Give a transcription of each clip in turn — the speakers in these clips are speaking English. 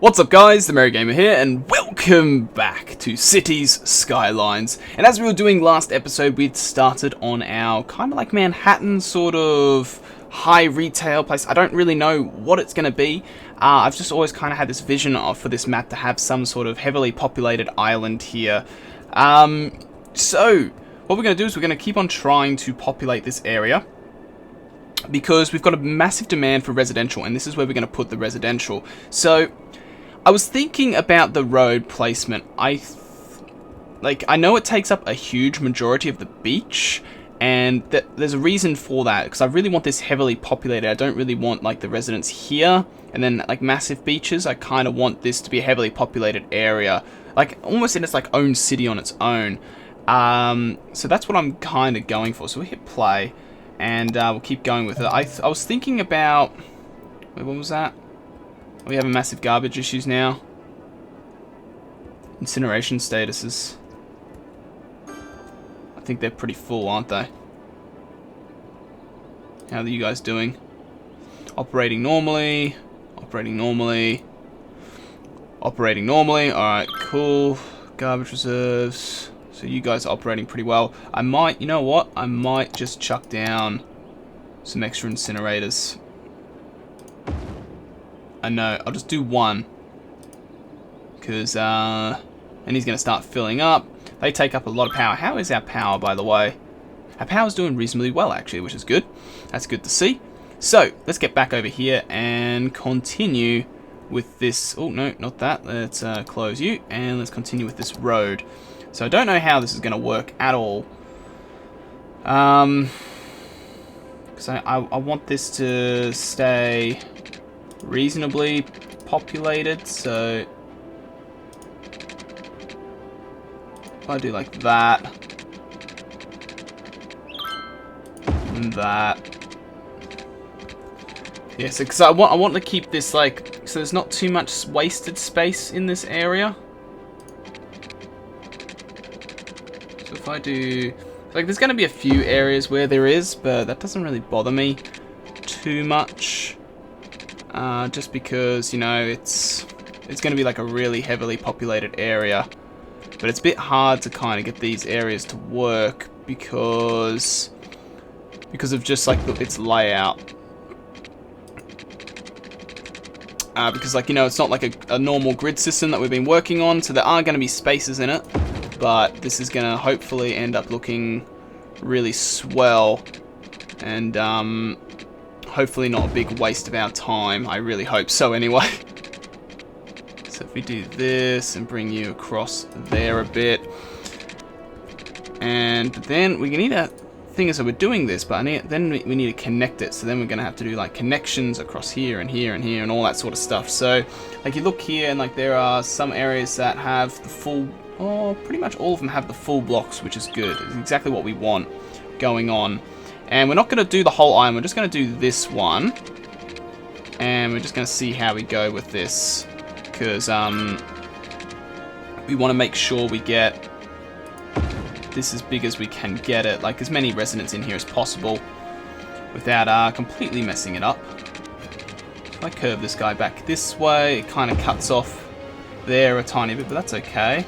What's up guys, TheMerryGamer here, and welcome back to Cities Skylines. And as we were doing last episode, we'd started on our kind of like Manhattan sort of high retail place. I don't really know what it's going to be. I've just always kind of had this vision for this map to have some sort of heavily populated island here. So, what we're going to do is we're going to keep on trying to populate this area, because we've got a massive demand for residential, and this is where we're going to put the residential. So I was thinking about the road placement. I know it takes up a huge majority of the beach, and there's a reason for that, because I really want this heavily populated. I don't really want like the residents here and then like massive beaches. I kind of want this to be a heavily populated area, like almost in its like own city on its own. So that's what I'm kind of going for. So we hit play, and we'll keep going with it. I was thinking about, wait, what was that? We have massive garbage issues now. Incineration statuses. I think they're pretty full, aren't they? How are you guys doing? Operating normally. Operating normally. Operating normally. Alright, cool. Garbage reserves. So you guys are operating pretty well. I might, you know what? I might just chuck down some extra incinerators. I know, I'll just do one, because and he's going to start filling up. They take up a lot of power. How is our power, by the way? Our power's doing reasonably well, actually, which is good. That's good to see. So, let's get back over here and continue with this. Oh, no, not that. Let's close you, and let's continue with this road. So, I don't know how this is going to work at all. Because I want this to stay reasonably populated, so if I do like that and that, yeah, so because I want to keep this like, so there's not too much wasted space in this area. So if I do, like, there's going to be a few areas where there is, but that doesn't really bother me too much. Just because, you know, it's going to be like a really heavily populated area, but it's a bit hard to kind of get these areas to work because of just like its layout. Because, like, you know, it's not like a normal grid system that we've been working on, so there are going to be spaces in it, but this is going to hopefully end up looking really swell, and hopefully not a big waste of our time. I really hope so anyway. So if we do this and bring you across there a bit, and then we need a thing is that we're doing this, but then we need to connect it. So then we're going to have to do like connections across here and here and here and all that sort of stuff. So like you look here, and like there are some areas that have the full, pretty much all of them have the full blocks, which is good. It's exactly what we want going on. And we're not going to do the whole island, we're just going to do this one. And we're just going to see how we go with this. Because we want to make sure we get this as big as we can get it. Like as many residents in here as possible, without completely messing it up. If I curve this guy back this way, it kind of cuts off there a tiny bit, but that's okay.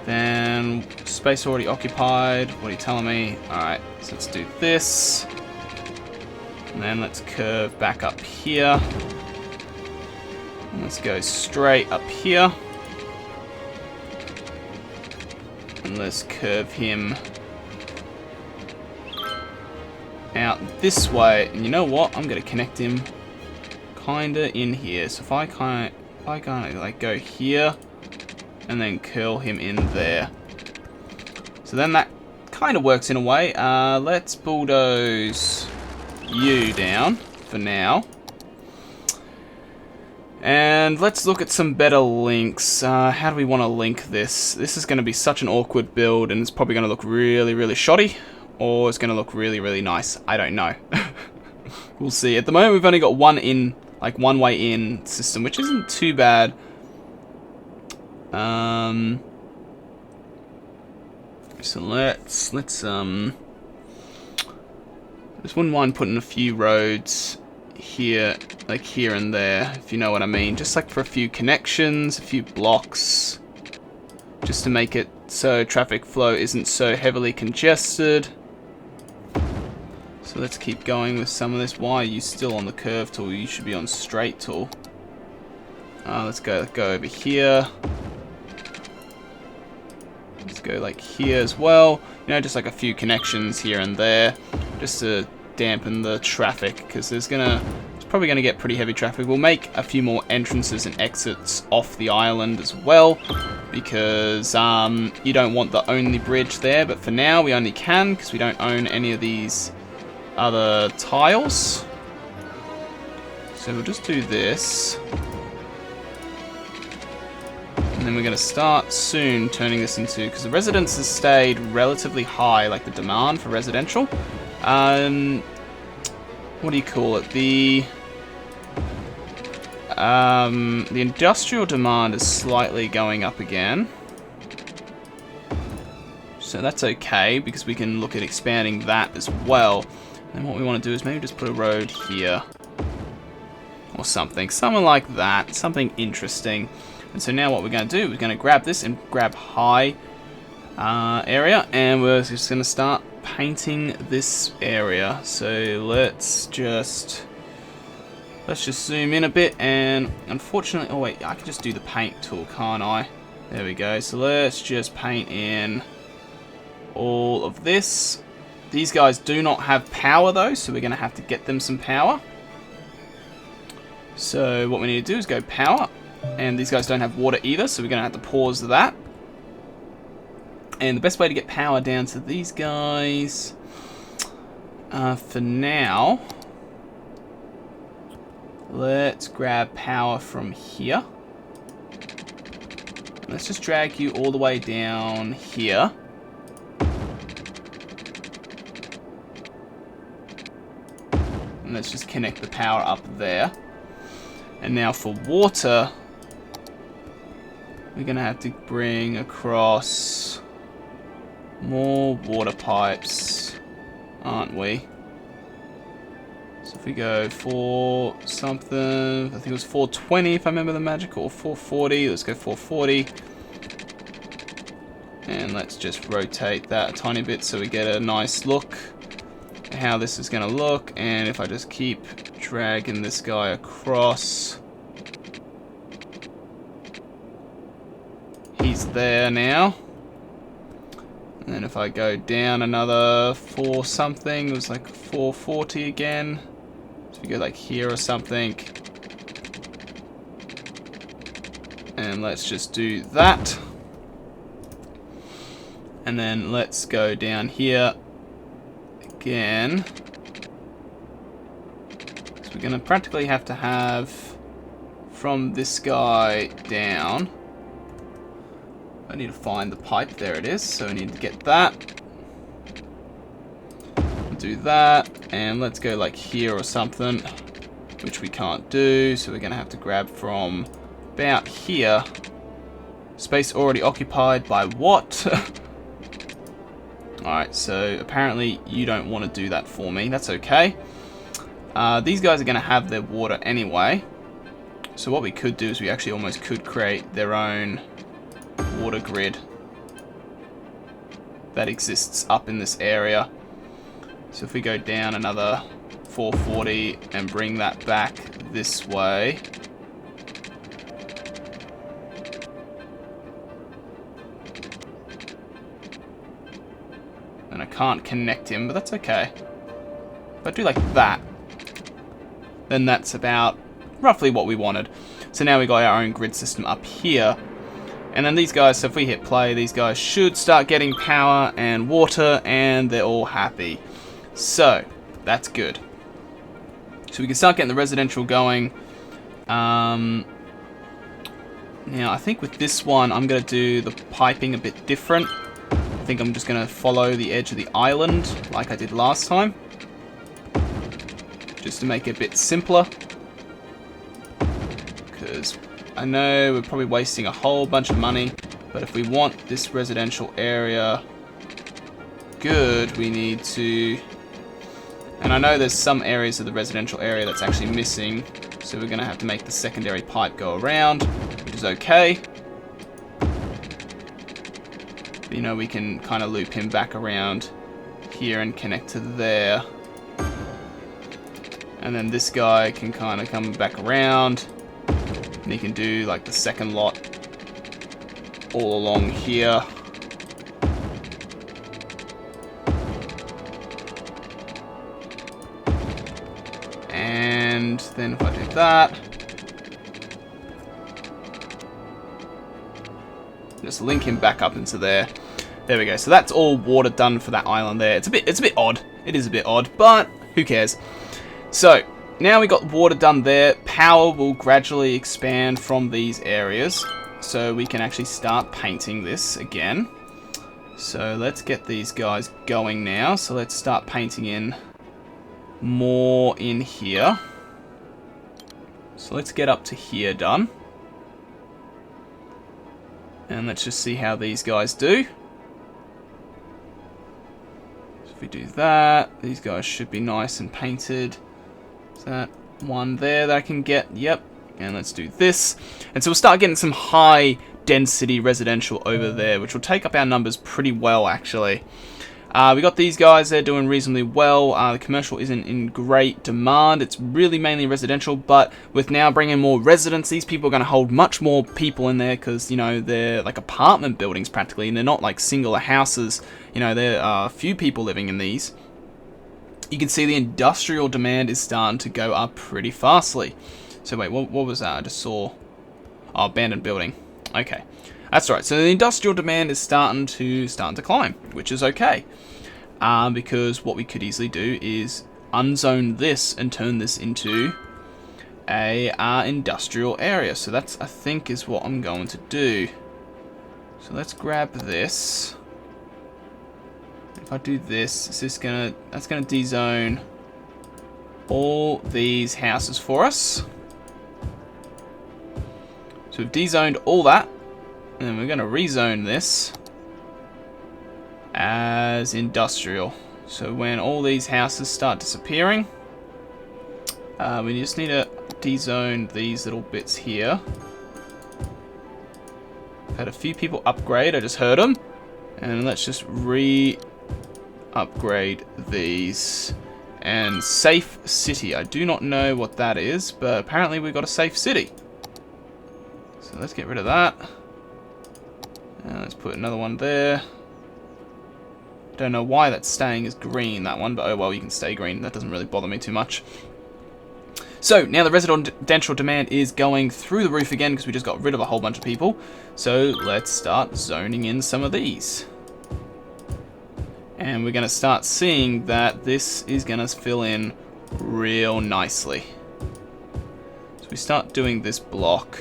Then, space already occupied. What are you telling me? Alright, so let's do this. And then let's curve back up here. And let's go straight up here. And let's curve him out this way. And you know what? I'm going to connect him kinda in here. So if I kind of like go here, and then curl him in there. So then that kind of works in a way. Let's bulldoze you down for now. And let's look at some better links. How do we want to link this? This is going to be such an awkward build, and it's probably going to look really, really shoddy. Or it's going to look really, really nice. I don't know. We'll see. At the moment we've only got one way in system, which isn't too bad. So let's just wouldn't mind putting a few roads here, like here and there, if you know what I mean. Just like for a few connections, a few blocks, just to make it so traffic flow isn't so heavily congested. So let's keep going with some of this. Why are you still on the curve tool? You should be on straight tool. Let's go over here. Let's go like here as well. You know, just like a few connections here and there, just to dampen the traffic, because it's probably gonna get pretty heavy traffic. We'll make a few more entrances and exits off the island as well, because you don't want the only bridge there. But for now, we only can, because we don't own any of these other tiles. So we'll just do this. And then we're going to start soon turning this into, because the residents has stayed relatively high, like the demand for residential. What do you call it? The industrial demand is slightly going up again. So that's okay, because we can look at expanding that as well. And what we want to do is maybe just put a road here. Or something like that. Something interesting. And so now what we're going to do, we're going to grab this and grab high area, and we're just going to start painting this area. So let's just zoom in a bit, and unfortunately, oh wait, I can just do the paint tool, can't I? There we go. So let's just paint in all of this. These guys do not have power though, so we're going to have to get them some power. So what we need to do is go power. And these guys don't have water either, so we're going to have to pause that. And the best way to get power down to these guys, for now, let's grab power from here. Let's just drag you all the way down here. And let's just connect the power up there. And now for water, we're going to have to bring across more water pipes, aren't we? So if we go for something, I think it was 420 if I remember the magic, or 440. Let's go 440. And let's just rotate that a tiny bit so we get a nice look at how this is going to look. And if I just keep dragging this guy across, he's there now. And then if I go down another 4 something, it was like 440 again. So we go like here or something. And let's just do that. And then let's go down here again. So we're going to practically have to have from this guy down. I need to find the pipe. There it is. So I need to get that. Do that. And let's go like here or something, which we can't do. So we're going to have to grab from about here. Space already occupied by what? Alright, so apparently you don't want to do that for me. That's okay. These guys are going to have their water anyway. So what we could do is we actually almost could create their own water grid that exists up in this area. So if we go down another 440 and bring that back this way, and I can't connect him, but that's okay. If I do like that, then that's about roughly what we wanted. So now we got our own grid system up here. And then these guys, so if we hit play, these guys should start getting power and water, and they're all happy. So, that's good. So we can start getting the residential going. Now, I think with this one, I'm going to do the piping a bit different. I think I'm just going to follow the edge of the island, like I did last time. Just to make it a bit simpler. Because I know we're probably wasting a whole bunch of money, but if we want this residential area good, we need to And I know there's some areas of the residential area that's actually missing, so we're going to have to make the secondary pipe go around, which is okay. But, you know, we can kind of loop him back around here and connect to there. And then this guy can kind of come back around, and he can do like the second lot all along here. And then if I do that, just link him back up into there. There we go. So that's all water done for that island there. It's a bit odd. It is a bit odd, but who cares? So now we got water done there. Power will gradually expand from these areas, so we can actually start painting this again. So let's get these guys going now. So let's start painting in more in here. So let's get up to here done. And let's just see how these guys do. So if we do that, these guys should be nice and painted. Is that one there that I can get? Yep. And let's do this. And so we'll start getting some high density residential over there, which will take up our numbers pretty well, actually. We got these guys, they're doing reasonably well. The commercial isn't in great demand. It's really mainly residential, but with now bringing more residents, these people are going to hold much more people in there because, you know, they're like apartment buildings practically, and they're not like singular houses. You know, there are a few people living in these. You can see the industrial demand is starting to go up pretty fastly. So wait, what was that? I just saw... Oh, abandoned building. Okay. That's right. So the industrial demand is starting to climb, which is okay. Because what we could easily do is unzone this and turn this into a industrial area. So that's, I think, is what I'm going to do. So let's grab this. If I do this, that's gonna dezone all these houses for us. So we've dezoned all that. And then we're going to rezone this as industrial. So when all these houses start disappearing, we just need to dezone these little bits here. Had a few people upgrade, I just heard them. And let's just upgrade these. And safe city, I do not know what that is, but apparently we've got a safe city. So let's get rid of that. Let's put another one there. Don't know why that's staying as green, that one, but oh well, you can stay green. That doesn't really bother me too much. So now the residential demand is going through the roof again because we just got rid of a whole bunch of people. So let's start zoning in some of these. And we're going to start seeing that this is going to fill in real nicely. So we start doing this block.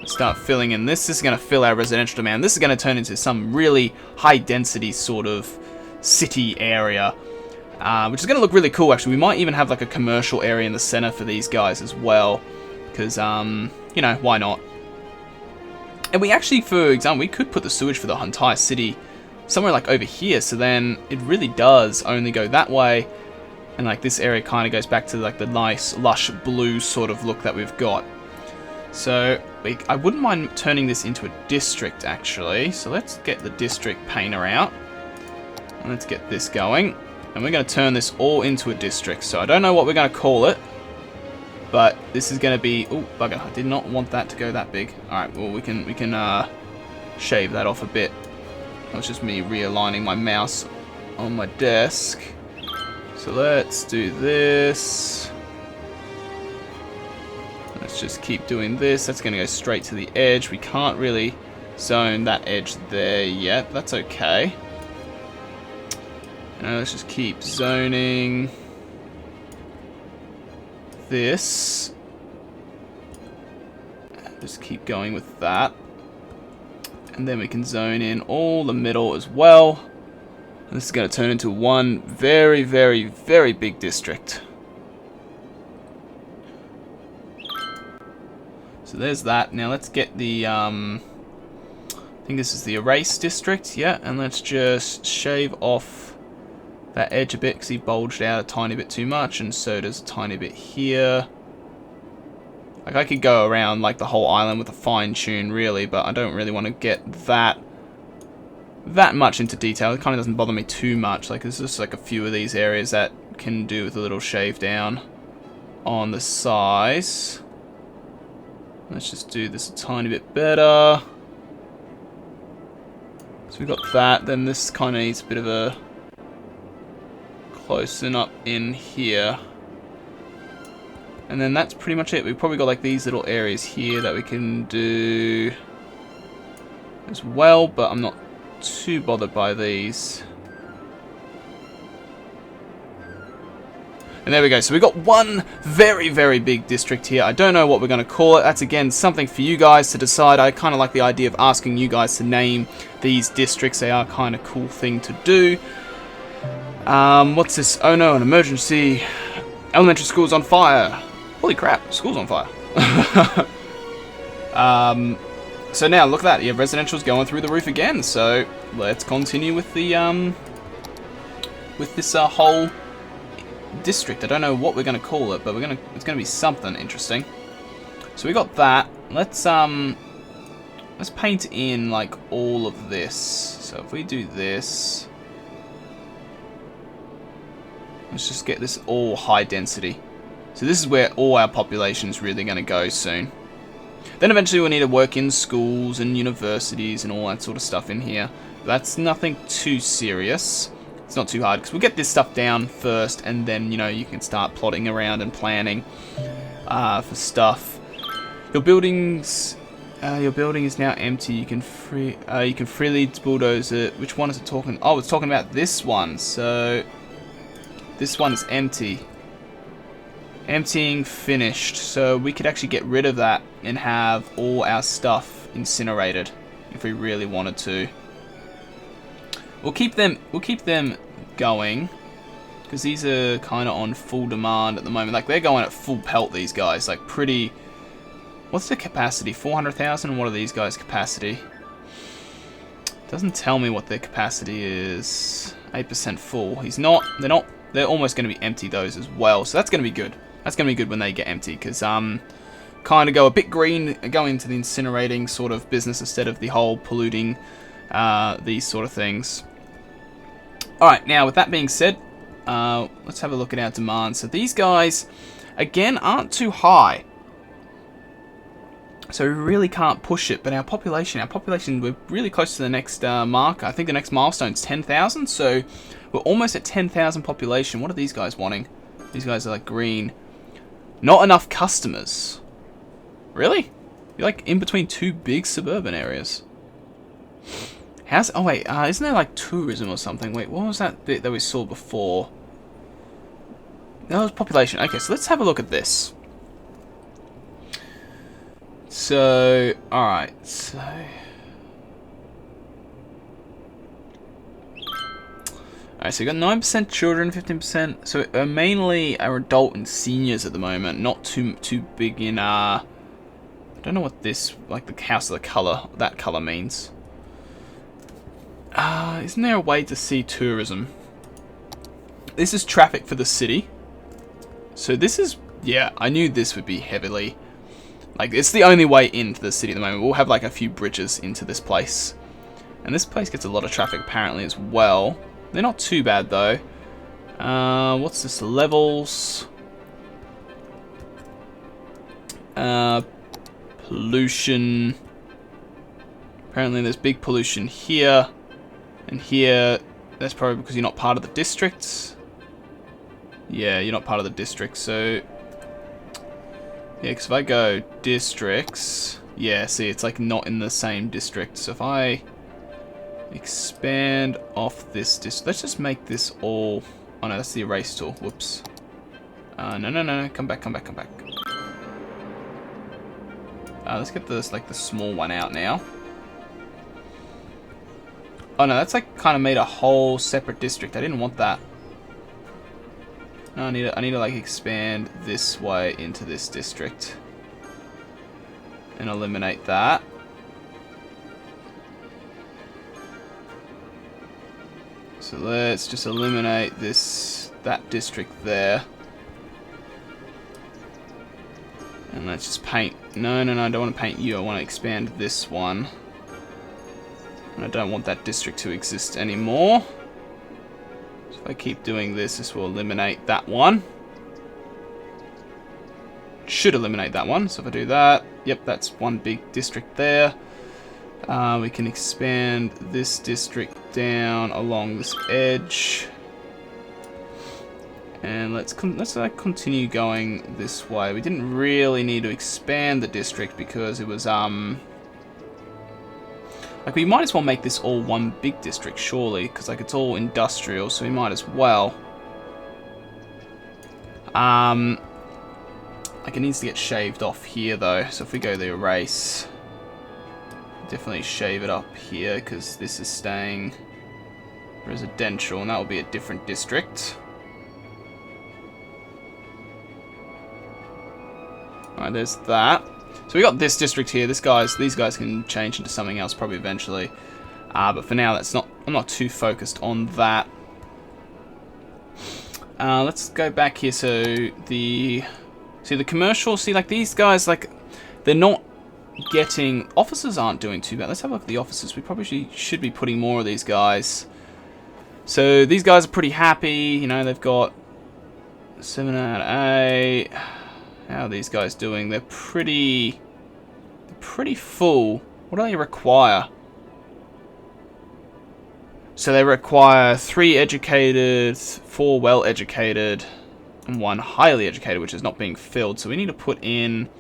Start filling in this. This is going to fill our residential demand. This is going to turn into some really high density sort of city area, which is going to look really cool actually. We might even have like a commercial area in the center for these guys as well, because you know, why not? And we actually, for example, we could put the sewage for the entire city somewhere like over here, so then it really does only go that way, and like this area kind of goes back to like the nice lush blue sort of look that we've got. So I wouldn't mind turning this into a district actually. So let's get the district painter out. And let's get this going. And we're going to turn this all into a district. So I don't know what we're going to call it. But this is going to be... Oh, bugger. I did not want that to go that big. Alright, well we can shave that off a bit. That was just me realigning my mouse on my desk. So let's do this. Let's just keep doing this. That's going to go straight to the edge. We can't really zone that edge there yet. That's okay. Now let's just keep zoning this. Just keep going with that. And then we can zone in all the middle as well. And this is going to turn into one very, very, very big district. So there's that. Now let's get the, I think this is the erase district, yeah, and let's just shave off that edge a bit because he bulged out a tiny bit too much, and so does a tiny bit here. Like, I could go around like the whole island with a fine tune really, but I don't really want to get that much into detail. It kind of doesn't bother me too much. Like, there's just like a few of these areas that can do with a little shave down on the size. Let's just do this a tiny bit better. So we've got that. Then this kind of needs a bit of a closing up in here. And then that's pretty much it. We've probably got like these little areas here that we can do as well, but I'm not too bothered by these. And there we go. So we've got one very, very big district here. I don't know what we're going to call it. That's, again, something for you guys to decide. I kind of like the idea of asking you guys to name these districts. They are kind of a cool thing to do. What's this? Oh no, an emergency. Elementary school's on fire. Holy crap, school's on fire. So now, look at that. Yeah, residential's going through the roof again. So let's continue with the with this whole district. I don't know what we're gonna call it, but it's gonna be something interesting. So we got that. Let's paint in like all of this. So if we do this, let's just get this all high density. So this is where all our population is really gonna go soon. Then eventually we'll need to work in schools and universities and all that sort of stuff in here. But that's nothing too serious. It's not too hard because we'll get this stuff down first, and then, you know, you can start plotting around and planning for stuff. Your building is now empty. You can freely bulldoze it. Which one is it talking? Oh, it's talking about this one. So this one is empty. Emptying finished. So we could actually get rid of that and have all our stuff incinerated if we really wanted to. We'll keep them going because these are kind of on full demand at the moment. Like, they're going at full pelt, these guys. Like, pretty. What's the capacity? 400,000. What are these guys' capacity? Doesn't tell me what their capacity is. 8% full. He's not. They're not. They're almost going to be empty, those as well. So that's going to be good. That's going to be good when they get empty, because kind of go a bit green, go into the incinerating sort of business instead of the whole polluting these sort of things. Alright, now with that being said, let's have a look at our demand. So these guys, again, aren't too high. So we really can't push it, but our population, we're really close to the next mark. I think the next milestone's 10,000, so we're almost at 10,000 population. What are these guys wanting? These guys are like green. Not enough customers. Really? You're like in between two big suburban areas. Oh wait, isn't there like tourism or something? Wait, what was that bit that we saw before? That was population. Okay, so let's have a look at this. So, alright, so... Alright, so we got 9% children, 15%. So mainly our adult and seniors at the moment. Not too big in, I don't know what this, like the house of the colour, that colour means. Isn't there a way to see tourism? This is traffic for the city. So this is, yeah, I knew this would be heavily... Like, it's the only way into the city at the moment. We'll have like a few bridges into this place. And this place gets a lot of traffic apparently as well. They're not too bad though. What's this? Levels. Pollution. Apparently there's big pollution here. And here, that's probably because you're not part of the district. Yeah, you're not part of the district, so... Yeah, because if I go districts... Yeah, see, it's like not in the same district. So if I expand off this district... Let's just make this all... Oh no, that's the erase tool. Whoops. No. Come back. Let's get this, like, the small one out now. Oh no, that's like kind of made a whole separate district. I didn't want that. No, I need to like expand this way into this district and eliminate that. So So let's just eliminate that district there. And let's just paint... No, I don't want to paint you. I want to expand this one. And I don't want that district to exist anymore. So if I keep doing this, this will eliminate that one. Should eliminate that one. So if I do that, yep, that's one big district there. We can expand this district down along this edge. And let's continue going this way. We didn't really need to expand the district because it was like we might as well make this all one big district, surely, because like it's all industrial, so we might as well. Like it needs to get shaved off here though. So if we go to erase, definitely shave it up here because this is staying residential, and that will be a different district. Alright, there's that. So we got this district here. These guys can change into something else probably eventually. But for now, I'm not too focused on that. Let's go back here. So the commercial. See, like these guys, like they're not getting. Officers aren't doing too bad. Let's have a look at the officers. We probably should be putting more of these guys. So these guys are pretty happy. You know, they've got 7 out of 8. How are these guys doing? They're pretty full. What do they require? So they require 3 educated, 4 well-educated, and 1 highly educated, which is not being filled. So we need to put in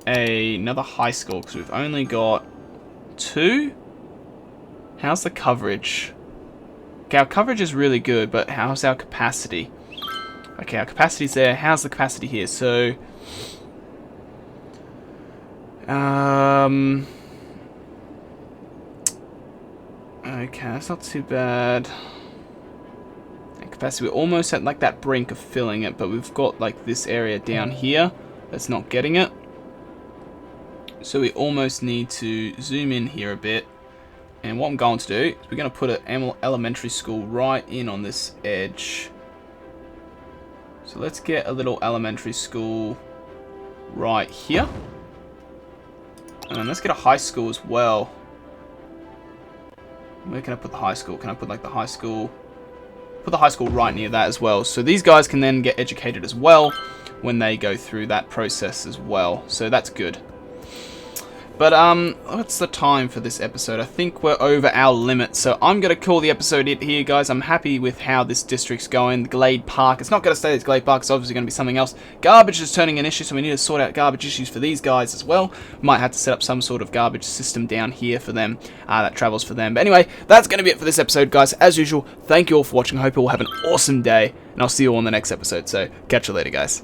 another high school because we've only got 2. How's the coverage? Okay, our coverage is really good, but how's our capacity? Okay, our capacity's there. How's the capacity here? So okay, that's not too bad. And capacity, we're almost at like that brink of filling it, but we've got like this area down here that's not getting it. So we almost need to zoom in here a bit. And what I'm going to do is we're going to put an elementary school right in on this edge. So let's get a little elementary school right here. And let's get a high school as well. Where can I put the high school? Can I put like the high school? Put the high school right near that as well. So these guys can then get educated as well when they go through that process as well. So that's good. But what's the time for this episode? I think we're over our limit, so I'm going to call the episode it here, guys. I'm happy with how this district's going. The Glade Park, it's not going to stay as Glade Park, it's obviously going to be something else. Garbage is turning an issue, so we need to sort out garbage issues for these guys as well. Might have to set up some sort of garbage system down here for them, that travels for them. But anyway, that's going to be it for this episode, guys. As usual, thank you all for watching. I hope you all have an awesome day, and I'll see you all in the next episode. So, catch you later, guys.